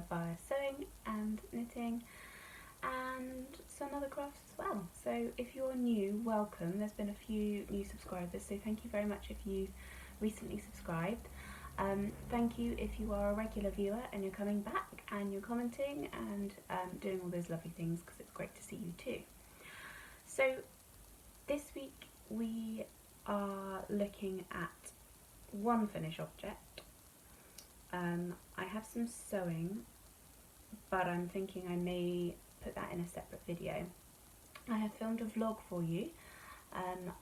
via sewing and knitting and some other crafts as well. So if you're new, welcome. There's been a few new subscribers, so thank you very much if you've recently subscribed. Thank you if you are a regular viewer and you're coming back and you're commenting and doing all those lovely things, because it's great to see you too. So this week we are looking at one finished object. I have some sewing, but I'm thinking I may put that in a separate video. I have filmed a vlog for you.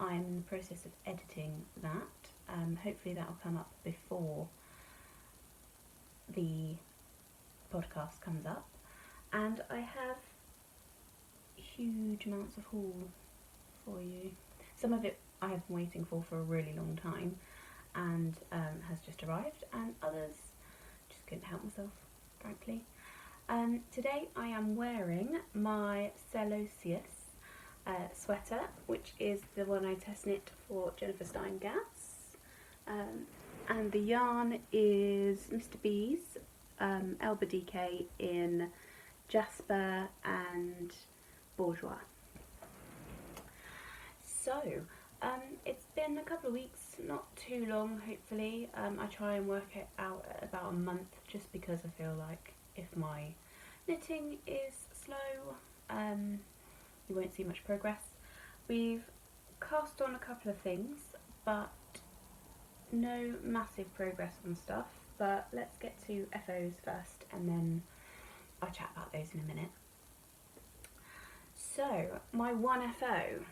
I'm in the process of editing that. Hopefully that will come up before the podcast comes up. And I have huge amounts of haul for you. Some of it I have been waiting for a really long time and has just arrived, and others just couldn't help myself, frankly. Today I am wearing my Celosius sweater, which is the one I test knit for Jennifer Stein Gas, and the yarn is Mr. B's Elba DK in Jasper and Bourgeois. So it's been a couple of weeks, not too long hopefully. I try and work it out at about a month, just because I feel like if my knitting is slow, you won't see much progress. We've cast on a couple of things, but no massive progress on stuff. But let's get to FOs first, and then I'll chat about those in a minute. So, my one FO.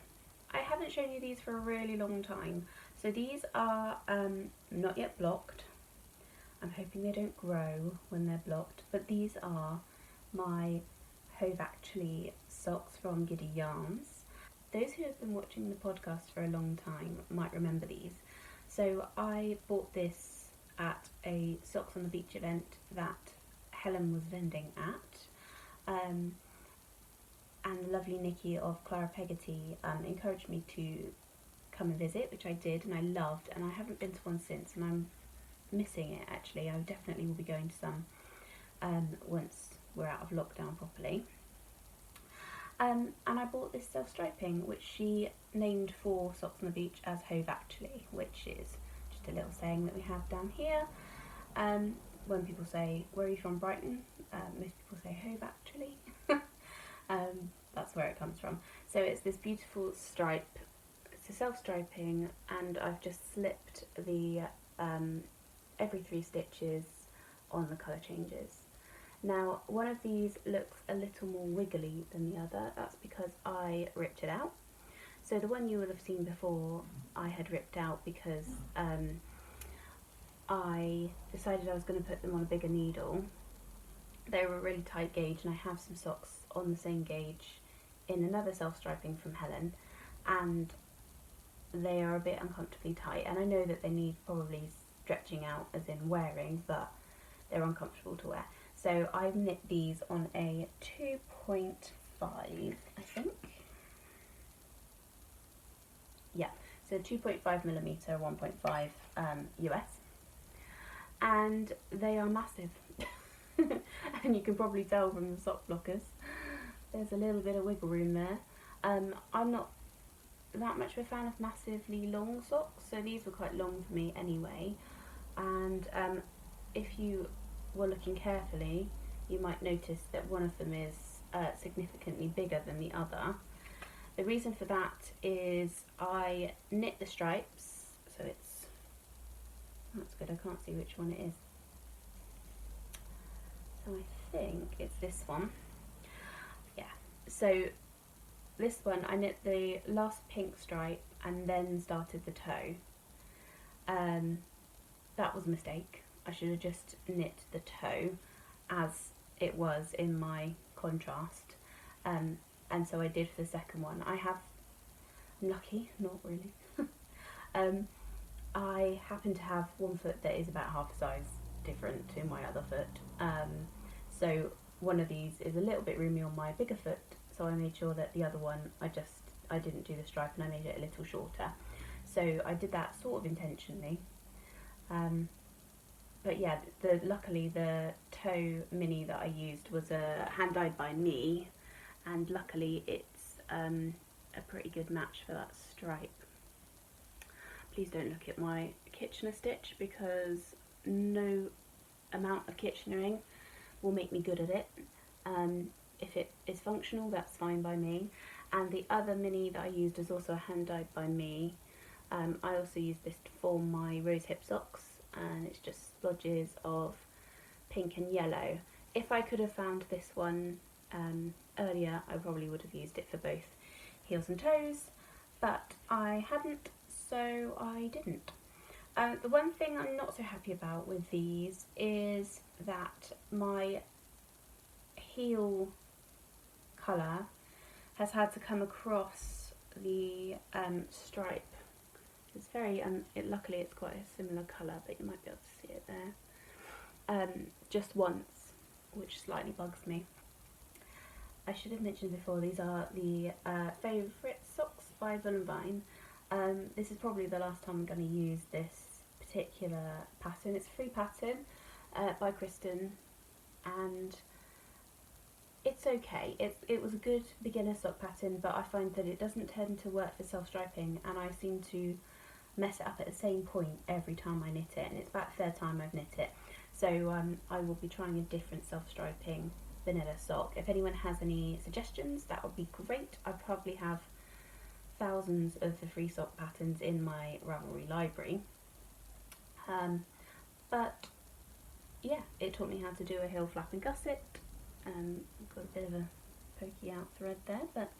I haven't shown you these for a really long time. So these are not yet blocked. I'm hoping they don't grow when they're blocked, but these are my Hove Actually socks from Giddy Yarns. Those who have been watching the podcast for a long time might remember these. So I bought this at a Socks on the Beach event that Helen was vending at. And the lovely Nikki of Clara Peggotty encouraged me to come and visit, which I did and I loved, and I haven't been to one since, and I'm missing it actually. I definitely will be going to some once we're out of lockdown properly. And I bought this self-striping, which she named for Socks on the Beach as Hove Actually, which is just a little saying that we have down here. When people say, "Where are you from, Brighton?" Most people say Hove Actually. That's where it comes from. So it's this beautiful stripe. It's a self-striping, and I've just slipped the every 3 stitches on the colour changes. Now, one of these looks a little more wiggly than the other. That's because I ripped it out. So the one you will have seen before, I had ripped out because I decided I was going to put them on a bigger needle. They were a really tight gauge, and I have some socks on the same gauge in another self-striping from Helen, and they are a bit uncomfortably tight, and I know that they need probably stretching out as in wearing, but they're uncomfortable to wear. So I've knit these on a 2.5, I think. Yeah, so 2.5mm, 1.5 US, and they are massive. And you can probably tell from the sock blockers. There's a little bit of wiggle room there. I'm not that much of a fan of massively long socks, so these were quite long for me anyway. And if you were looking carefully, you might notice that one of them is significantly bigger than the other. The reason for that is I knit the stripes, so that's good, I can't see which one it is. So I think it's this one. Yeah, so this one I knit the last pink stripe and then started the toe. That was a mistake. I should have just knit the toe as it was in my contrast, and so I did for the second one. I'm lucky, not really. I happen to have one foot that is about half a size different to my other foot, so one of these is a little bit roomy on my bigger foot, so I made sure that the other one I didn't do the stripe and I made it a little shorter. So I did that sort of intentionally. but yeah, luckily the toe mini that I used was a hand dyed by me, and luckily it's a pretty good match for that stripe. Please don't look at my Kitchener stitch, because no amount of Kitchenering will make me good at it. If it is functional, that's fine by me. And the other mini that I used is also a hand dyed by me. I also use this to form my rose hip socks, and it's just splodges of pink and yellow. If I could have found this one earlier, I probably would have used it for both heels and toes, but I hadn't, so I didn't. The one thing I'm not so happy about with these is that my heel colour has had to come across the stripe. It's very, luckily it's quite a similar colour, but you might be able to see it there. Just once, which slightly bugs me. I should have mentioned before, these are the favourite socks by Vine. This is probably the last time I'm going to use this particular pattern. It's a free pattern by Kristen, and it's okay. It was a good beginner sock pattern, but I find that it doesn't tend to work for self-striping, and I seem to mess it up at the same point every time I knit it, and it's about the third time I've knit it. So I will be trying a different self-striping vanilla sock. If anyone has any suggestions, that would be great. I probably have thousands of the free sock patterns in my Ravelry library. But yeah, it taught me how to do a heel flap and gusset. I've got a bit of a pokey out thread there, but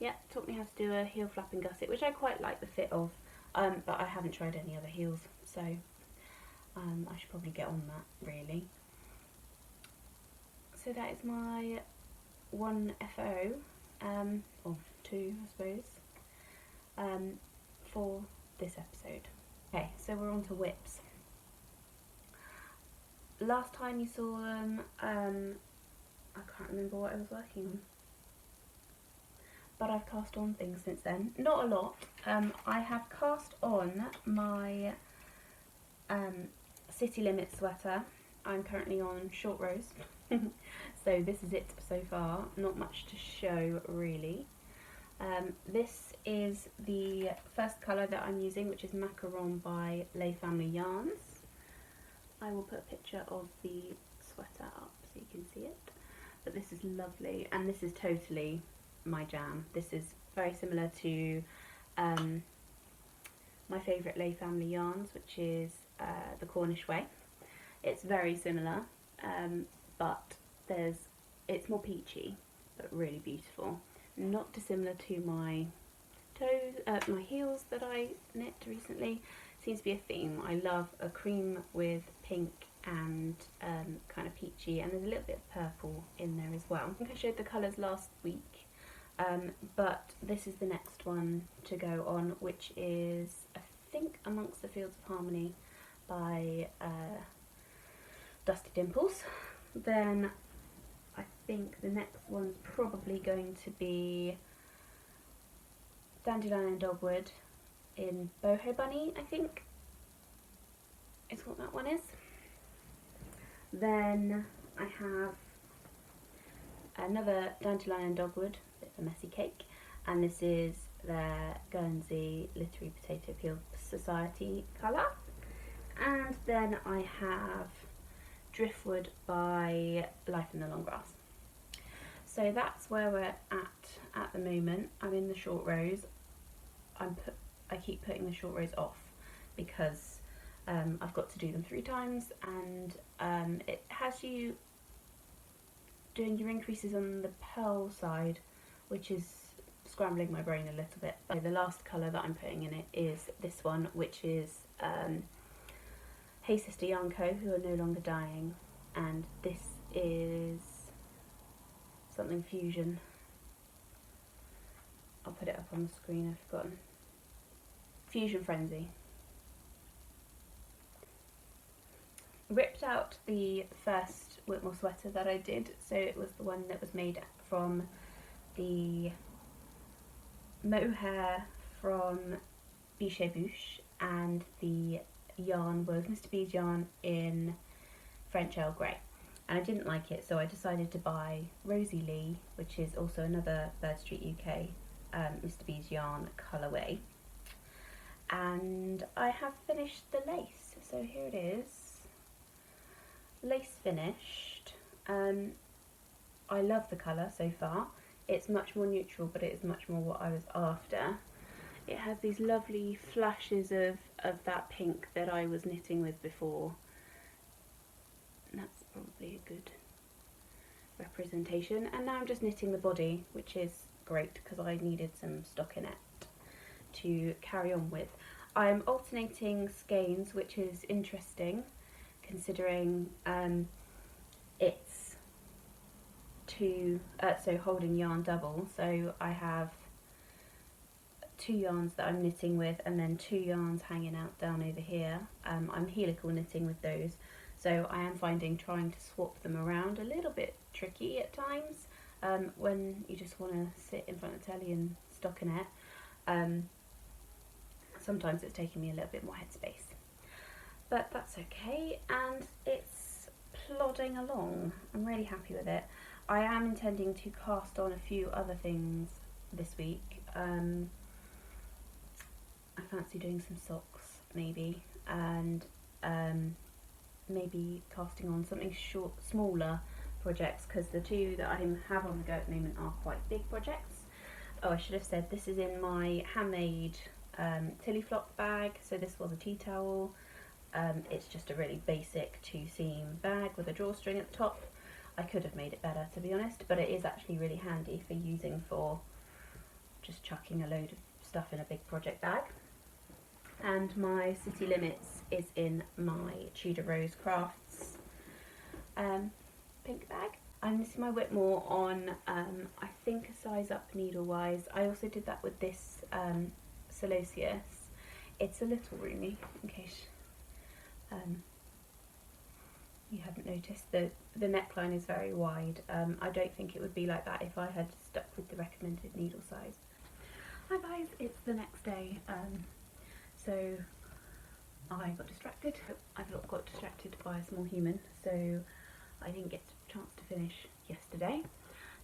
yeah, it taught me how to do a heel flap and gusset, which I quite like the fit of, but I haven't tried any other heels, so I should probably get on that, really. So that is my 1 FO, or 2 I suppose, for this episode. Okay, so we're on to whips. Last time you saw them, I can't remember what I was working on, but I've cast on things since then. Not a lot. I have cast on my City Limits sweater. I'm currently on short rows, so this is it so far. Not much to show, really. This is the first colour that I'm using, which is Macaron by Lehrer Yarns. I will put a picture of the sweater up so you can see it. But this is lovely, and this is totally my jam. This is very similar to my favourite Lehrer Yarns, which is the Cornish Way. It's very similar, but it's more peachy, but really beautiful. Not dissimilar to my toes, my heels that I knit recently. Seems to be a theme. I love a cream with pink and kind of peachy, and there's a little bit of purple in there as well. I think I showed the colours last week, but this is the next one to go on, which is, I think, Amongst the Fields of Harmony by Dusty Dimples. Then I think the next one's probably going to be Dandelion and Dogwood in Boho Bunny, I think is what that one is. Then I have another Dandelion and Dogwood, bit of a messy cake, and this is their Guernsey Literary Potato Peel Society colour. And then I have Driftwood by Life in the Long Grass. So that's where we're at the moment. I'm in the short rows. I keep putting the short rows off because I've got to do them 3 times, and it has you doing your increases on the pearl side, which is scrambling my brain a little bit. But the last colour that I'm putting in it is this one, which is Hey Sister Yarn Co, who are no longer dying, and this is something fusion. I'll put it up on the screen, I've forgotten. Fusion Frenzy. Ripped out the first Whitmoor sweater that I did, so it was the one that was made from the mohair from Biche and the yarn was Mr. B's yarn in French Earl Grey, and I didn't like it, so I decided to buy Rosie Lee, which is also another Bird Street UK Mr. B's yarn colourway, and I have finished the lace. So here it is, lace finished. I love the colour so far. It's much more neutral, but it is much more what I was after. It has these lovely flashes of that pink that I was knitting with before. That's probably a good representation. And now I'm just knitting the body, which is great because I needed some stockinette to carry on with. I'm alternating skeins, which is interesting considering it's so holding yarn double. So I have 2 yarns that I'm knitting with and then 2 yarns hanging out down over here. I'm helical knitting with those, so I am finding trying to swap them around a little bit tricky at times when you just want to sit in front of the telly and stockinette. Sometimes it's taking me a little bit more headspace, but that's okay, and it's plodding along. I'm really happy with it. I am intending to cast on a few other things this week. I fancy doing some socks maybe, and maybe casting on something smaller projects, because the 2 that I have on the go at the moment are quite big projects. Oh, I should have said this is in my Handmade Tilly Flock bag. So this was a tea towel. It's just a really basic 2-seam bag with a drawstring at the top. I could have made it better, to be honest, but it is actually really handy for using for just chucking a load of stuff in a big project bag. And my City Limits is in my Tudor Rose Crafts pink bag. I'm knitting my Whitmoor on, I think, a size up needle wise. I also did that with this Celosius. It's a little roomy, in case you haven't noticed. The neckline is very wide. I don't think it would be like that if I had stuck with the recommended needle size. Hi guys, it's the next day. So I got distracted. I got distracted by a small human, so I didn't get a chance to finish yesterday.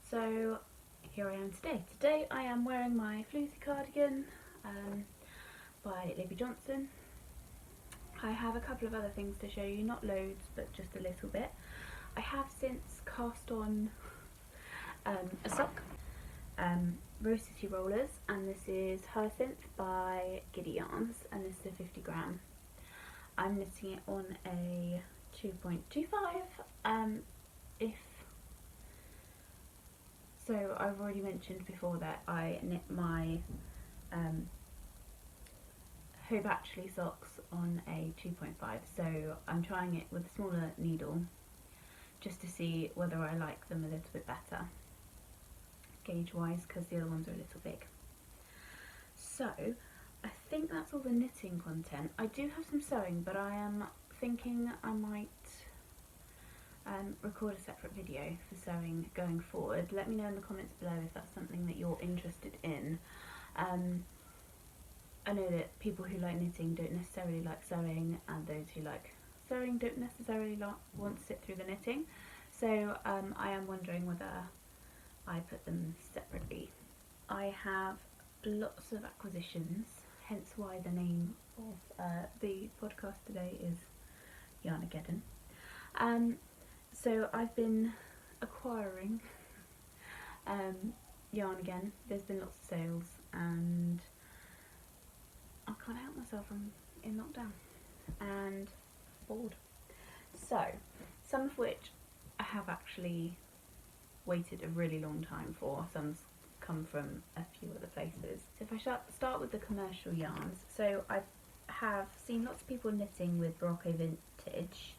So here I am today. Today I am wearing my fleecy cardigan by Libby Johnson. I have a couple of other things to show you, not loads, but just a little bit. I have since cast on a sock, Rose City Rollers, and this is Hyacinth by Giddy Yarns, and this is a 50 gram. I'm knitting it on a 2.25. So I've already mentioned before that I knit my Hope Actually socks on a 2.5, so I'm trying it with a smaller needle just to see whether I like them a little bit better gauge wise, because the other ones are a little big. So I think that's all the knitting content. I do have some sewing, but I am thinking I might record a separate video for sewing going forward. Let me know in the comments below if that's something that you're interested in. I know that people who like knitting don't necessarily like sewing, and those who like sewing don't necessarily want to sit through the knitting. So I am wondering whether I put them separately. I have lots of acquisitions, hence why the name of the podcast today is Yarnageddon. So I've been acquiring yarn again. There's been lots of sales, and I can't help myself. I'm in lockdown and bored. So some of which I have actually waited a really long time for. Some's come from a few other places. So if I start with the commercial yarns, so I have seen lots of people knitting with Berocco Vintage,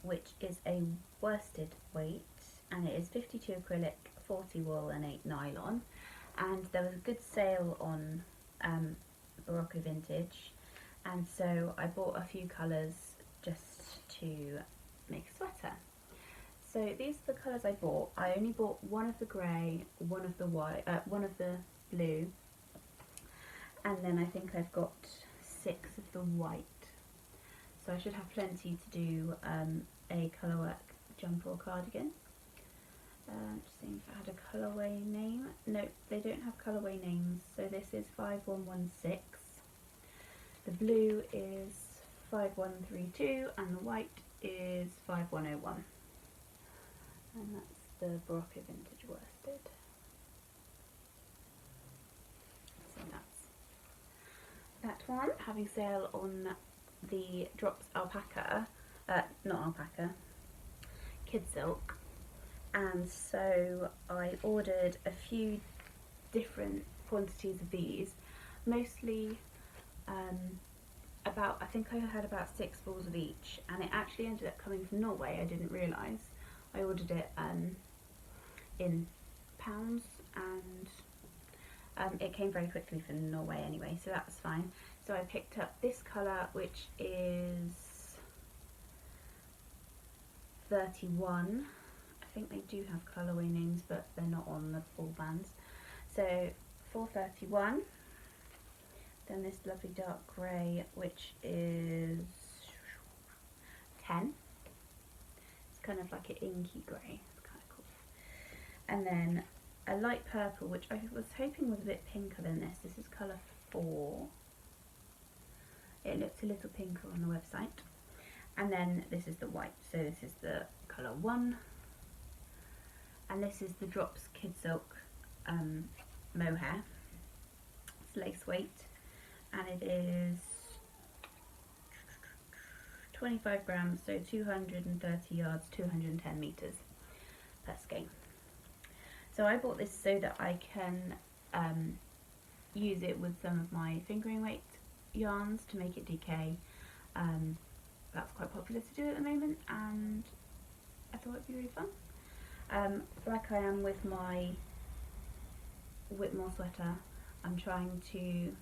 which is a worsted weight, and it is 52 acrylic, 40 wool and 8 nylon, and there was a good sale on Berocco Vintage, and so I bought a few colours just to make a sweater. So these are the colours I bought. I only bought one of the grey, one of the white, one of the blue, and then I think I've got 6 of the white so I should have plenty to do a colourwork jumper or cardigan. Just seeing if it had a colourway name. Nope, they don't have colourway names, so this is 5116. The blue is 5132 and the white is 5101. And that's the Berocco vintage worsted. So that's that one. Having sale on the Drops Alpaca, not Alpaca, Kid Silk. And so I ordered a few different quantities of these, mostly I think I had about 6 balls of each, and it actually ended up coming from Norway. I didn't realise. I ordered it in pounds, and it came very quickly from Norway anyway, so that was fine. So I picked up this colour, which is 31. I think they do have colourway names, but they're not on the full bands. So 431. Then this lovely dark grey, which is 10. It's kind of like an inky grey. It's kind of cool. And then a light purple, which I was hoping was a bit pinker than this. This is colour 4. It looks a little pinker on the website. And then this is the white. So this is the colour 1. And this is the Drops Kid Silk mohair. It's lace weight. And it is 25 grams, so 230 yards, 210 metres per skein. So I bought this so that I can use it with some of my fingering weight yarns to make it DK. That's quite popular to do at the moment, and I thought it'd be really fun. Like I am with my Whitmoor sweater, I'm trying to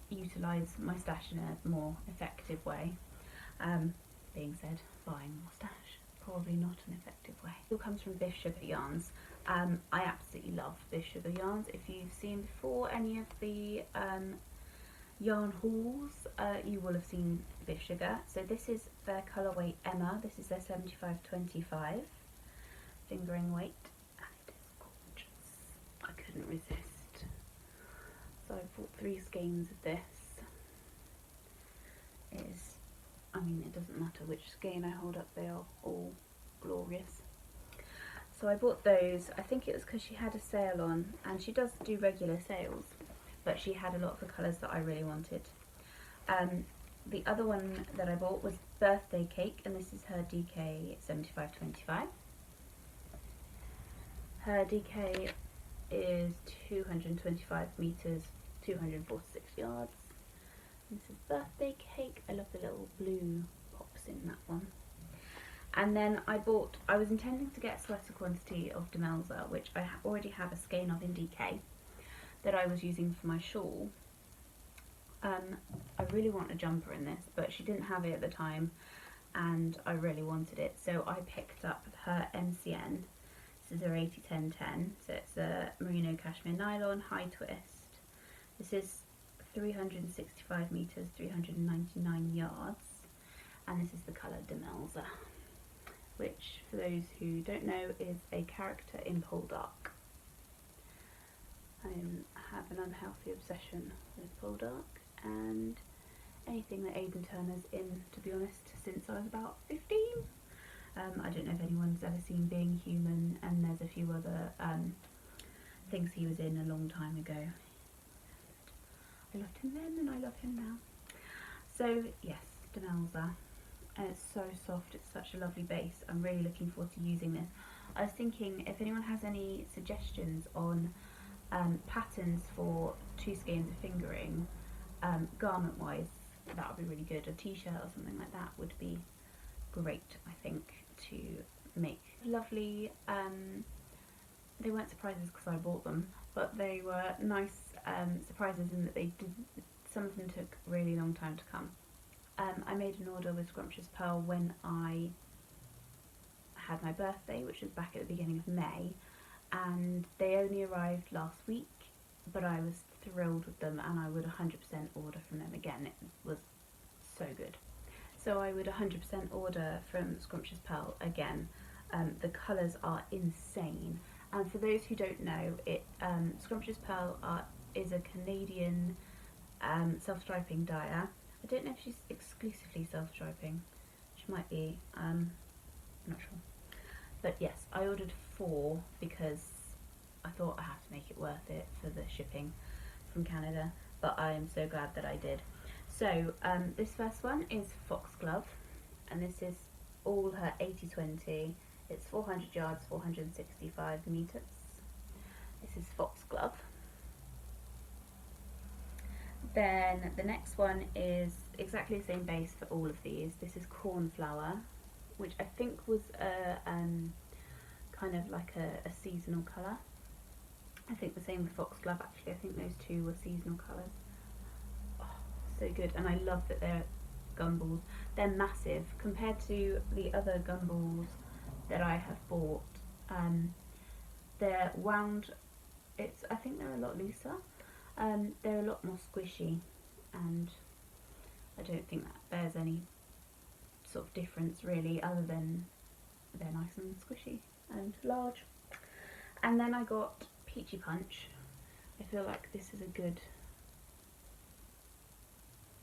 utilise my stash in a more effective way. Being said, buying more stash, probably not an effective way. It all comes from Biffsugar Yarns. I absolutely love Biffsugar Yarns. If you've seen before any of the yarn hauls, you will have seen Biffsugar. So this is their colourway Emma. This is their 75/25 fingering weight, and it is gorgeous. I couldn't resist. So I bought 3 skeins of this. I mean, it doesn't matter which skein I hold up, they are all glorious. So I bought those. I think it was because she had a sale on, and she does do regular sales, but she had a lot of the colours that I really wanted. The other one that I bought was Birthday Cake, and this is her DK 75/25. Her DK is 225 metres, 246 yards. This is Birthday Cake. I love the little blue pops in that one. And then I was intending to get a sweater quantity of Demelza, which I already have a skein of in DK, that I was using for my shawl. I really want a jumper in this, but she didn't have it at the time, and I really wanted it, so I picked up her MCN. This is her 80-10-10, so it's a merino cashmere nylon high twist. This is 365 metres, 399 yards, and this is the colour Demelza, which, for those who don't know, is a character in Poldark. I have an unhealthy obsession with Poldark, and anything that Aidan Turner's in, to be honest, since I was about 15. I don't know if anyone's ever seen Being Human, and there's a few other things he was in a long time ago. I loved him then and I love him now. So yes, Demelza, and it's so soft, it's such a lovely base. I'm really looking forward to using this. I was thinking if anyone has any suggestions on patterns for 2 skeins of fingering, garment wise, that would be really good. A t-shirt or something like that would be great, I think, to make. Lovely, they weren't surprises because I bought them, but they were nice surprises in that some of them took a really long time to come. I made an order with Scrumptious Pearl when I had my birthday, which was back at the beginning of May, and they only arrived last week, but I was thrilled with them, and I would 100% order from them again. It was so good. So I would 100% order from Scrumptious Pearl again. The colours are insane. And for those who don't know, Scrumptious Pearl is a Canadian self-striping dyer. I don't know if she's exclusively self-striping. She might be, I'm not sure. But yes, I ordered 4 because I thought I have to make it worth it for the shipping from Canada, but I am so glad that I did. So this first one is Foxglove, and this is all her 80/20. It's 400 yards, 465 meters. This is Foxglove. Then the next one is exactly the same base for all of these. This is Cornflower, which I think was a kind of like a seasonal colour. I think the same with Foxglove actually. I think those two were seasonal colours. Oh, so good, and I love that they're gumballs. They're massive compared to the other gumballs that I have bought. They're wound. I think they're a lot looser. They're a lot more squishy, and I don't think that bears any sort of difference really, other than they're nice and squishy and large. And then I got Peachy Punch. I feel like this is a good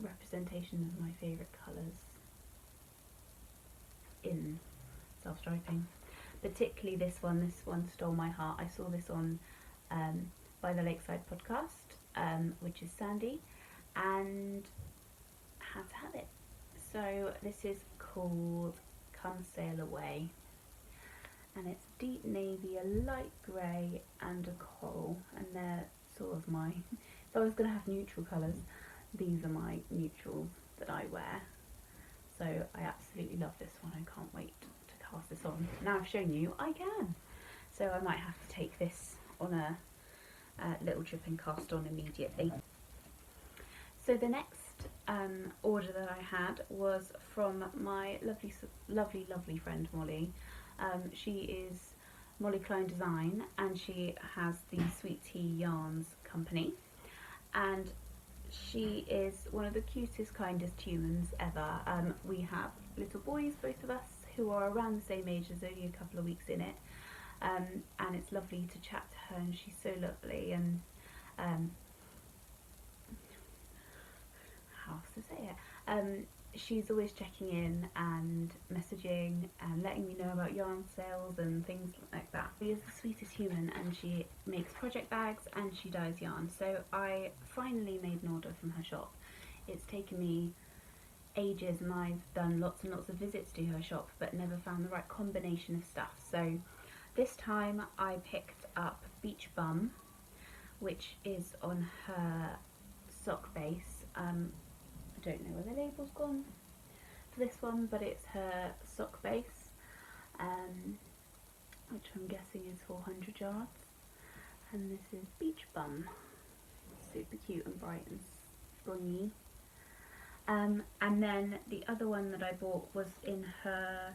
representation of my favourite colours in self-striping. Particularly this one stole my heart. I saw this on by the Lakeside podcast, which is Sandy, and had to have it. So this is called Come Sail Away, and it's deep navy, a light grey and a coral, and they're sort of my, if I was going to have neutral colours, these are my neutrals that I wear. So I absolutely love this one. I can't wait to cast this on. Now I've shown you, I can. So I might have to take this on a little trip and cast on immediately. So the next order that I had was from my lovely friend Molly. She is Molly Klein Design, and she has the Sweet Tea Yarns company, and she is one of the cutest, kindest humans ever. We have little boys, both of us, who are around the same age, as only a couple of weeks in it, and it's lovely to chat to her, and she's so lovely, and how else to say it, she's always checking in and messaging and letting me know about yarn sales and things like that. She is the sweetest human, and she makes project bags and she dyes yarn. So I finally made an order from her shop. It's taken me ages, and I've done lots and lots of visits to her shop but never found the right combination of stuff. So this time I picked up Beach Bum, which is on her sock base. I don't know where the label's gone for this one, but it's her sock base, which I'm guessing is 400 yards, and this is Beach Bum. Super cute and bright and springy. And then the other one that I bought was in her,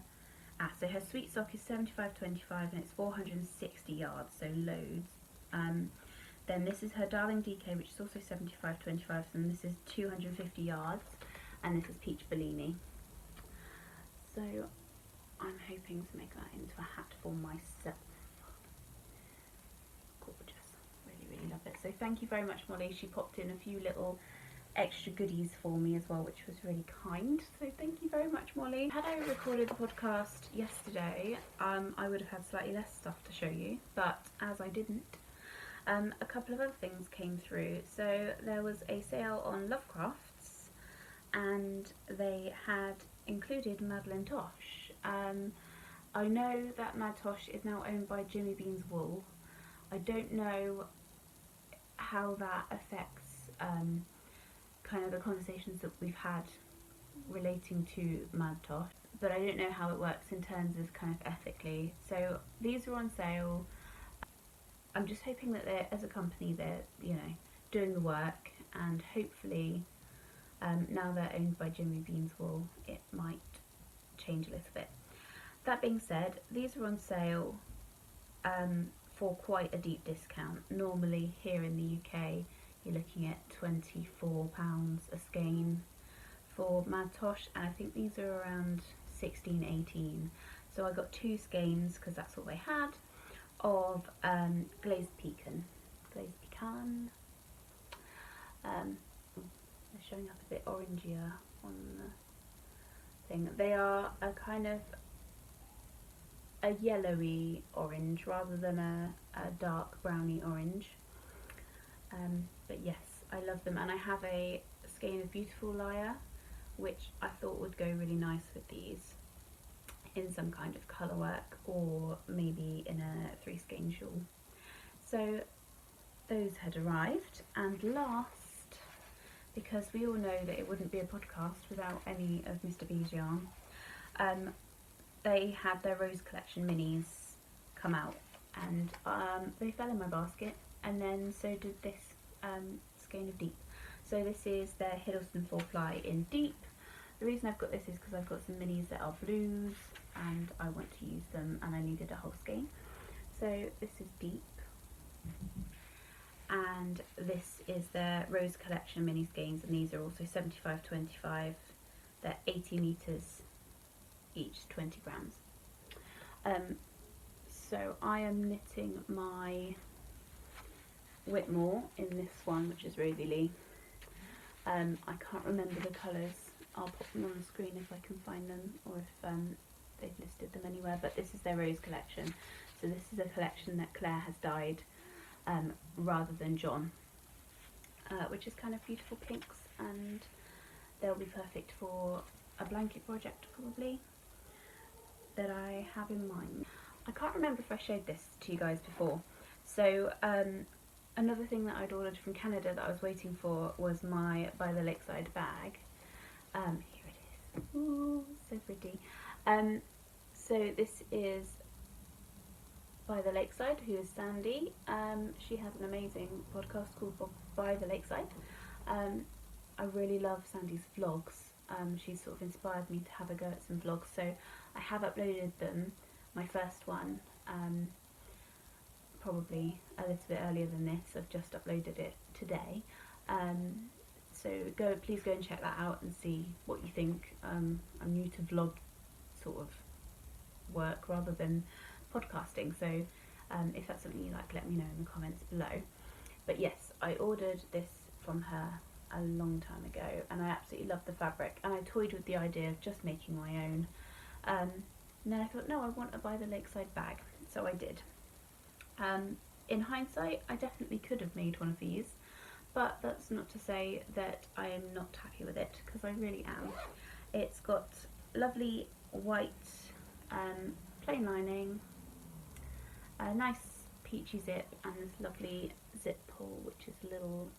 so her sweet sock is 75/25 and it's 460 yards, so loads. Then this is her Darling DK, which is also 75/25, and this is 250 yards, and this is Peach Bellini. So I'm hoping to make that into a hat for myself. Gorgeous. Really love it. So thank you very much, Molly. She popped in a few little extra goodies for me as well, which was really kind. So thank you very much, Molly. Had I recorded the podcast yesterday, I would have had slightly less stuff to show you, but as I didn't, a couple of other things came through. So there was a sale on Lovecrafts, and they had included Madeleine Tosh. I know that Mad Tosh is now owned by Jimmy Bean's Wool. I don't know how that affects kind of the conversations that we've had relating to Mad Tosh, but I don't know how it works in terms of kind of ethically. So these are on sale. I'm just hoping that they're, as a company, they're, you know, doing the work, and hopefully now they're owned by Jimmy Bean's Wool, it might change a little bit. That being said, these are on sale for quite a deep discount. Normally here in the UK you're looking at £24 a skein for Mad Tosh, and I think these are around 16-18. So I got 2 skeins because that's what they had of glazed pecan. They're showing up a bit orangier on the thing. They are a kind of a yellowy orange rather than a dark browny orange. But yes, I love them, and I have a skein of Beautiful Liar, which I thought would go really nice with these in some kind of colour work, or maybe in a 3 skein shawl. So those had arrived, and last, because we all know that it wouldn't be a podcast without any of Mr. B's yarn, they had their Rose Collection minis come out, and they fell in my basket, and then so did this skein of Deep. So this is their Hiddleston 4-ply in Deep. The reason I've got this is because I've got some minis that are blues and I want to use them, and I needed a whole skein. So this is Deep, and this is their Rose Collection mini skeins, and these are also 75-25. They're 80 metres each, 20 grams. So I am knitting my Whitmoor in this one, which is Rosie Lee. I can't remember the colours. I'll pop them on the screen if I can find them, or if they've listed them anywhere, but this is their Rose Collection. So this is a collection that Claire has dyed rather than John, which is kind of beautiful pinks, and they'll be perfect for a blanket project probably that I have in mind. I can't remember if I showed this to you guys before. So another thing that I'd ordered from Canada that I was waiting for was my By the Lakeside bag. Here it is. Ooh, so pretty. So this is By the Lakeside, who is Sandy. She has an amazing podcast called By the Lakeside. I really love Sandy's vlogs. She's sort of inspired me to have a go at some vlogs, so I have uploaded them. My first one, probably a little bit earlier than this. I've just uploaded it today. So please go and check that out and see what you think. I'm new to vlog sort of work rather than podcasting, so if that's something you like, let me know in the comments below. But yes, I ordered this from her a long time ago, and I absolutely love the fabric, and I toyed with the idea of just making my own. And then I thought, no, I want a By the Lakeside bag, so I did. In hindsight, I definitely could have made one of these, but that's not to say that I am not happy with it, because I really am. It's got lovely white plain lining, a nice peachy zip, and this lovely zip pull, which is a little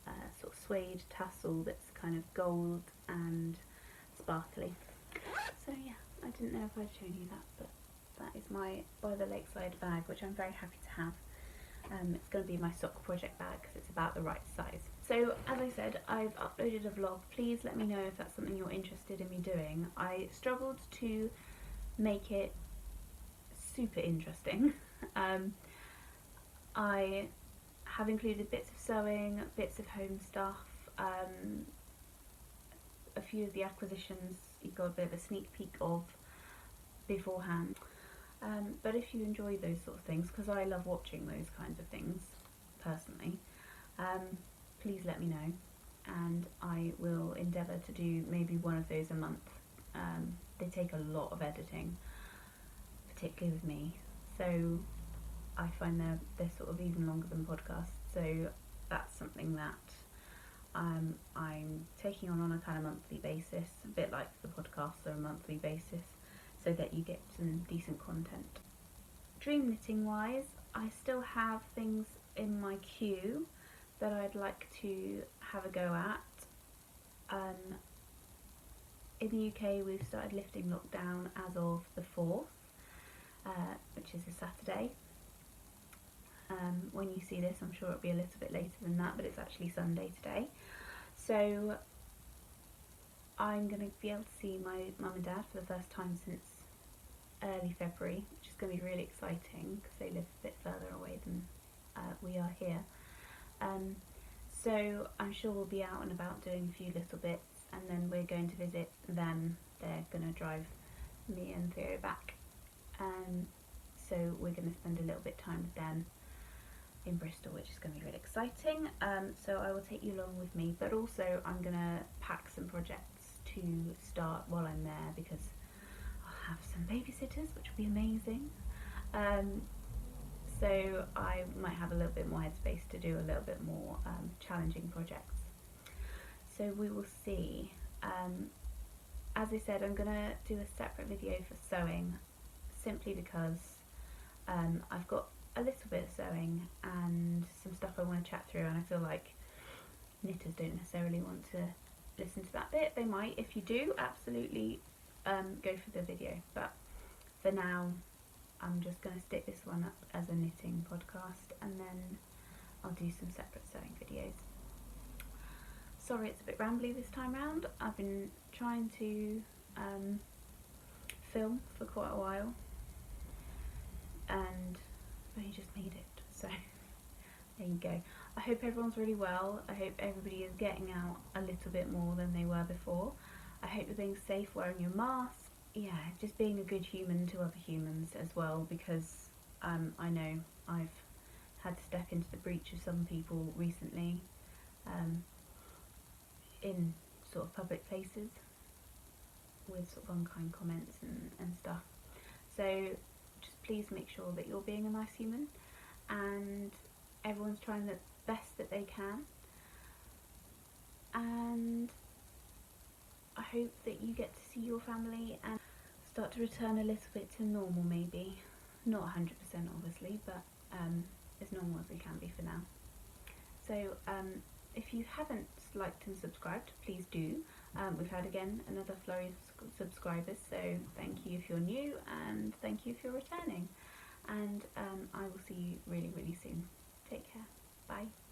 sort of suede tassel that's kind of gold and sparkly. So yeah, I didn't know if I'd shown you that, but that is my By the Lakeside bag, which I'm very happy to have. It's going to be my sock project bag because it's about the right size. So as I said, I've uploaded a vlog. Please let me know if that's something you're interested in me doing. I struggled to make it super interesting. I have included bits of sewing, bits of home stuff, a few of the acquisitions you got a bit of a sneak peek of beforehand. But if you enjoy those sort of things, because I love watching those kinds of things personally, please let me know, and I will endeavour to do maybe one of those a month. They take a lot of editing, particularly with me, so I find they're sort of even longer than podcasts, so that's something that I'm taking on a kind of monthly basis, a bit like the podcasts are a monthly basis, so that you get some decent content. Dream knitting wise, I still have things in my queue that I'd like to have a go at. In the UK we've started lifting lockdown as of the 4th, which is a Saturday. When you see this, I'm sure it'll be a little bit later than that, but it's actually Sunday today. So I'm going to be able to see my mum and dad for the first time since early February, which is going to be really exciting because they live a bit further away than we are here. So I'm sure we'll be out and about doing a few little bits, and then we're going to visit them. They're going to drive me and Theo back, so we're going to spend a little bit of time with them in Bristol, which is going to be really exciting. So I will take you along with me, but also I'm going to pack some projects to start while I'm there, because I'll have some babysitters, which will be amazing. So I might have a little bit more headspace to do a little bit more challenging projects. So we will see. As I said, I'm going to do a separate video for sewing, simply because I've got a little bit of sewing and some stuff I want to chat through, and I feel like knitters don't necessarily want to listen to that bit. They might. If you do, absolutely go for the video, but for now I'm just going to stick this one up as a knitting podcast, and then I'll do some separate sewing videos. Sorry it's a bit rambly this time round. I've been trying to film for quite a while, and I've only just made it, so there you go. I hope everyone's really well. I hope everybody is getting out a little bit more than they were before. I hope you're being safe, wearing your mask. Yeah, just being a good human to other humans as well, because I know I've had to step into the breach of some people recently in sort of public places with sort of unkind comments and stuff. So just please make sure that you're being a nice human, and everyone's trying the best that they can, and I hope that you get to see your family and start to return a little bit to normal, maybe. Not 100% obviously, but as normal as we can be for now. So if you haven't liked and subscribed, please do. We've had again another flurry of subscribers, so thank you if you're new, and thank you if you're returning. And I will see you really, really soon. Take care. Bye.